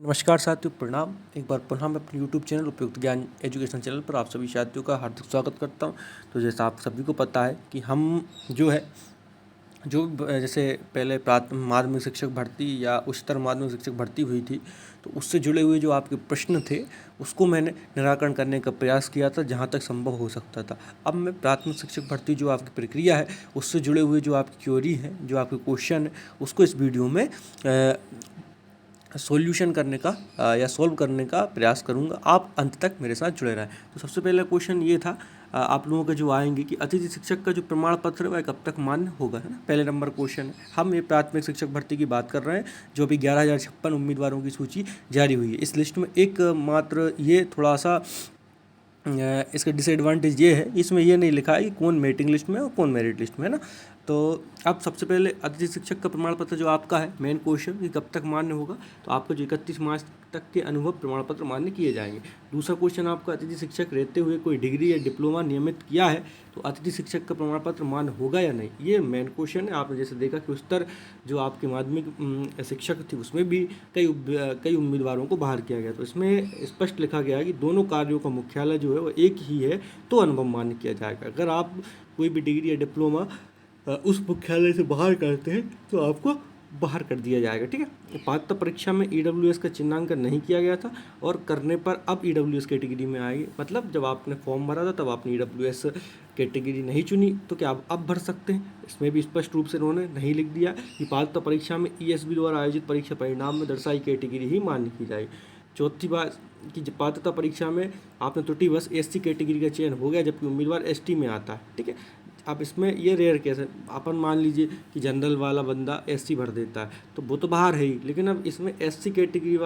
नमस्कार साथियों, प्रणाम। एक बार पुनः मैं अपने यूट्यूब चैनल उपयुक्त ज्ञान एजुकेशन चैनल पर आप सभी साथियों का हार्दिक स्वागत करता हूं। तो जैसा आप सभी को पता है कि हम जैसे पहले माध्यमिक शिक्षक भर्ती या उच्चतर माध्यमिक शिक्षक भर्ती हुई थी, तो उससे जुड़े हुए जो आपके प्रश्न थे उसको मैंने निराकरण करने का प्रयास किया था जहाँ तक संभव हो सकता था। अब मैं प्राथमिक शिक्षक भर्ती जो आपकी प्रक्रिया है उससे जुड़े हुए जो आपकी क्वेरी है, जो आपके क्वेश्चन है, उसको इस वीडियो में सॉल्यूशन करने का या सॉल्व करने का प्रयास करूंगा। आप अंत तक मेरे साथ जुड़े रहें। तो सबसे पहला क्वेश्चन ये था आप लोगों के जो आएंगे कि अतिथि शिक्षक का जो प्रमाण पत्र है वह कब तक मान्य होगा, है ना। पहले नंबर क्वेश्चन है। हम ये प्राथमिक शिक्षक भर्ती की बात कर रहे हैं जो अभी 11,056 उम्मीदवारों की सूची जारी हुई है। इस लिस्ट में एक मात्र ये थोड़ा सा इसका डिसएडवांटेज ये है, इसमें ये नहीं लिखा है कि कौन वेटिंग लिस्ट में और कौन मेरिट लिस्ट में, है ना। तो अब सबसे पहले अतिथि शिक्षक का प्रमाण पत्र जो आपका है, मेन क्वेश्चन कि कब तक मान्य होगा, तो आपका जो 31 मार्च तक के अनुभव प्रमाण पत्र मान्य किए जाएंगे। दूसरा क्वेश्चन आपका अतिथि शिक्षक रहते हुए कोई डिग्री या डिप्लोमा नियमित किया है तो अतिथि शिक्षक का प्रमाण पत्र मान्य होगा या नहीं, ये मेन क्वेश्चन है। आपने जैसे देखा कि उच्चतर जो आपकी माध्यमिक शिक्षक थी उसमें भी कई उम्मीदवारों को बाहर किया गया, तो इसमें स्पष्ट लिखा गया है कि दोनों कार्यों का मुख्यालय जो है वो एक ही है तो अनुभव मान्य किया जाएगा। अगर आप कोई भी डिग्री या डिप्लोमा उस मुख्यालय से बाहर करते हैं तो आपको बाहर कर दिया जाएगा, ठीक है। पात्रता परीक्षा में ईडब्ल्यूएस का चिन्हांकन नहीं किया गया था और करने पर अब ईडब्ल्यूएस कैटेगरी में आएगी, मतलब जब आपने फॉर्म भरा था तब आपने ईडब्ल्यूएस कैटेगरी नहीं चुनी तो क्या आप अब भर सकते हैं। इसमें भी स्पष्ट रूप से उन्होंने नहीं लिख दिया कि पात्रता परीक्षा में ईएसबी द्वारा आयोजित परीक्षा परिणाम में दर्शाई कैटेगरी ही मान्य की जाएगी। चौथी बात कि पात्रता परीक्षा में आपने त्रुटिवश एससी कैटेगरी का चयन हो गया जबकि उम्मीदवार एसटी में आता है, ठीक है। अब इसमें ये रेयर केस है, अपन मान लीजिए कि जनरल वाला बंदा एससी भर देता है तो वो तो बाहर है ही, लेकिन अब इसमें एसटी कैटेगरी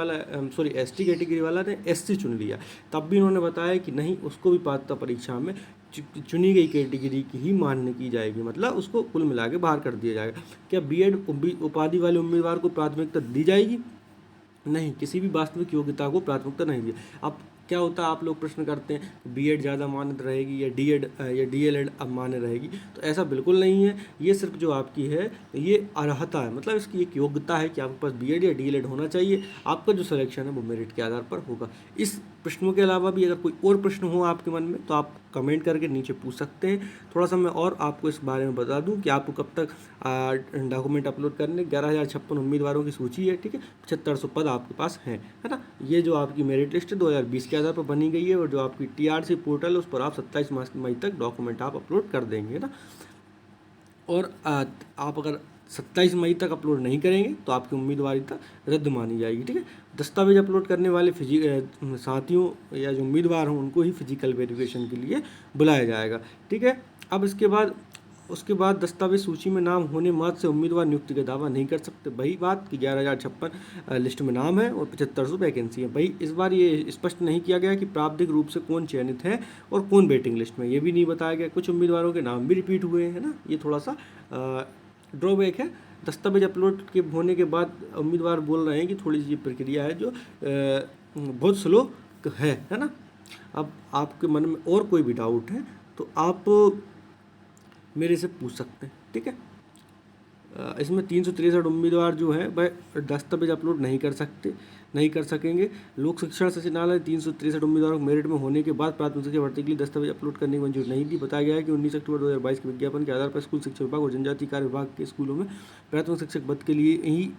वाला ने एससी चुन लिया, तब भी उन्होंने बताया कि नहीं, उसको भी पात्रता परीक्षा में चुनी गई कैटेगरी की ही मान्य की जाएगी, मतलब उसको कुल मिला के बाहर कर दिया जाएगा। क्या बीएड उपाधि वाले उम्मीदवार को प्राथमिकता दी जाएगी? नहीं, किसी भी वास्तविक योग्यता को प्राथमिकता नहीं दी। अब क्या होता है, आप लोग प्रश्न करते हैं बीएड ज़्यादा मान्य रहेगी या डीएड या डीएलएड अब मान्य रहेगी, तो ऐसा बिल्कुल नहीं है। ये सिर्फ जो आपकी है ये अर्हता है, मतलब इसकी एक योग्यता है कि आपके पास बीएड या डीएलएड होना चाहिए। आपका जो सिलेक्शन है वो मेरिट के आधार पर होगा। इस प्रश्नों के अलावा भी अगर कोई और प्रश्न हो आपके मन में तो आप कमेंट करके नीचे पूछ सकते हैं। थोड़ा सा मैं और आपको इस बारे में बता दूं कि आपको कब तक डॉक्यूमेंट अपलोड करने। 11,056 उम्मीदवारों की सूची है, ठीक है। 7500 पद आपके पास हैं, है ना। ये जो आपकी मेरिट लिस्ट 2020 के आधार पर बनी गई है और जो आपकी टीआरसी पोर्टल है उस पर आप 27 मई तक डॉक्यूमेंट आप अपलोड कर देंगे, ना। और आप अगर 27 मई तक अपलोड नहीं करेंगे तो आपकी उम्मीदवारिता रद्द मानी जाएगी, ठीक है। दस्तावेज अपलोड करने वाले साथियों या जो उम्मीदवार हों उनको ही फिजिकल वेरिफिकेशन के लिए बुलाया जाएगा, ठीक है। अब उसके बाद दस्तावेज सूची में नाम होने मात्र से उम्मीदवार नियुक्ति का दावा नहीं कर सकते। वही बात कि 11,056 लिस्ट में नाम है और 7500 वैकेंसी है। भाई इस बार ये स्पष्ट नहीं किया गया कि प्रावधिक रूप से कौन चयनित है और कौन वेटिंग लिस्ट में, ये भी नहीं बताया गया। कुछ उम्मीदवारों के नाम भी रिपीट हुए हैं ना, ये थोड़ा सा ड्रॉबैक है। दस्तावेज अपलोड के होने के बाद उम्मीदवार बोल रहे हैं कि थोड़ी सी प्रक्रिया है जो बहुत स्लो है ना। अब आपके मन में और कोई भी डाउट है तो आप मेरे से पूछ सकते हैं, ठीक है। इसमें 363 उम्मीदवार जो है वह दस्तावेज अपलोड नहीं कर सकेंगे। लोक शिक्षण संचालनालय 363 उम्मीदवारों को मेरिट में होने के बाद प्राथमिक शिक्षा भर्ती के लिए दस्तावेज अपलोड करने की मंजूरी नहीं दी। बताया गया है कि 19 अक्टूबर 2022 के विज्ञापन के आधार पर स्कूल शिक्षा विभाग और जनजातीय कार्य विभाग के स्कूलों में प्राथमिक शिक्षक पद के लिए ही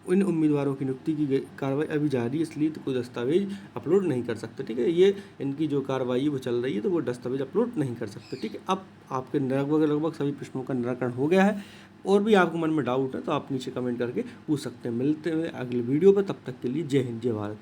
इन उम्मीदवारों की नियुक्ति की कार्रवाई अभी जारी है, इसलिए तो कोई दस्तावेज अपलोड नहीं कर सकते, ठीक है। ये इनकी जो कार्रवाई है वो चल रही है तो वो दस्तावेज अपलोड नहीं कर सकते, ठीक है। अब आपके लगभग सभी प्रश्नों का निराकरण हो गया है। और भी आपको मन में डाउट है तो आप नीचे कमेंट करके पूछ सकते हैं। मिलते हैं अगले वीडियो पर, तब तक के लिए जय हिंद, जय भारत।